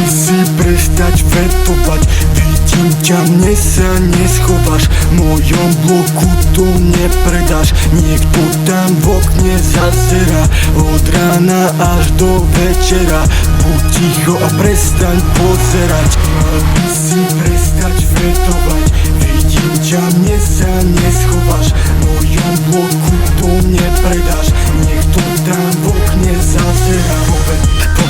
by si prestať vetovať. Vidím ťa, mne sa neschováš. V mojom bloku to nepredáš. Niekto tam v okne zazerá od rána až do večera. Buď ticho a prestaň pozerať. Mal by si prestať vetovať. Vidím ťa, mne sa neschováš. V mojom bloku to nepredáš. Niekto tam v okne zazerá.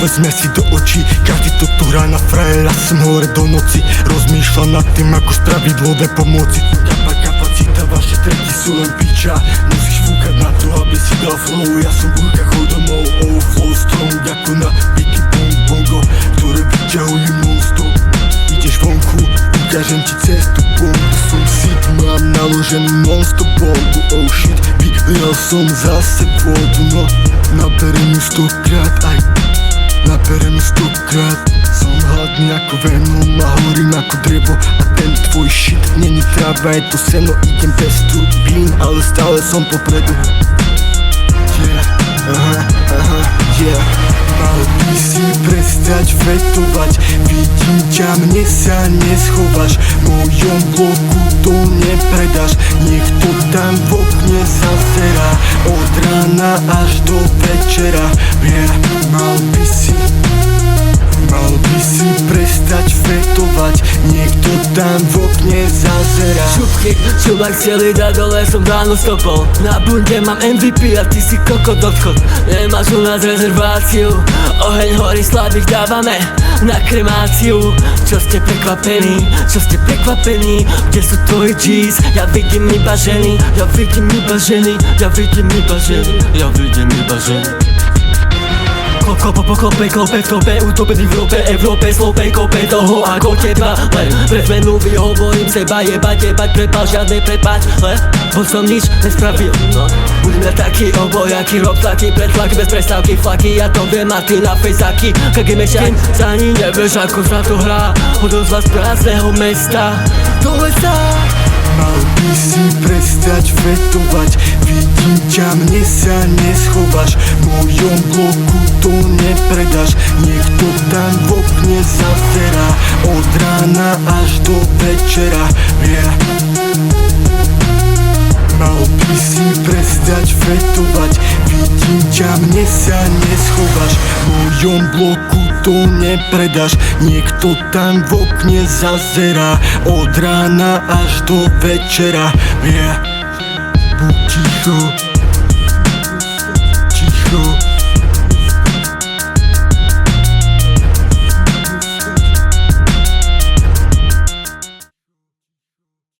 Povedzme si do očí, každý to tu hrá na frajera. Som hore do noci, rozmýšľam nad tým, ako spravidlové pomoci. Kapacita, vaše treti sú len piča. Musíš fúkať na to, aby si dal flow. Ja som burka, chod domov, flow strong ako na Biggie Bongo, ktoré vyťahujú non-stop. Ideš vonku, ukážem ti cestu, bombu. Som sit, mám naloženú non-stop bombu. Oh shit, vylial som zase vodu. No, naberem ju 100-krát, aj naberem ju 100-krát. Som hladný ako Venom a horím ako drevo. A ten tvoj shit není tráva, je to seno. Idem bez turbín, ale stále som popredu. Yeah. Mal by si prestať vetovať. Vidím ťa, mne sa neschováš. V mojom bloku to nepredáš. Niekto tam v okne zazerá od rána až do večera. Yeah. Mal by si prestať vetovať. Niekto tam v okne zazerá. Šupky, čubak chceli dať dole, som ráno stopol. Na bunde mám MVP a ty si kokot odchod. Nemáš u nás rezerváciu, oheň horí, slabých dávame na kremáciu. Čo ste prekvapení, kde sú tvoji G's? Ja vidím iba ženy, ja vidím iba ženy. Klope, utopený v rope, Európe, slope, kope toho ako teba. Len pre zmenu vyhovorím seba, jebať, prepáč, žiadnej prepáč. Bo som nič nespravil, no. Budeme taký obojaký, rob tlaký, pretlaky, bez prestávky, flaky. Ja to viem a ty na fejzáky, kagý mešaj. Za ní nevieš, ako sa to hrá, odozva z prázdneho mesta do lesa. Mal by si prestať vetovať. Vidím ťa, mne sa neschováš. V mojom bloku to nepredáš. Niekto tam v okne zazerá od rána až do večera. Yeah. Mal by si prestať vetovať. Vidím ťa, mne sa neschováš. V mojom bloku to nepredáš. Niekto tam v okne zazerá od rána až do večera. Yeah. Buď ticho.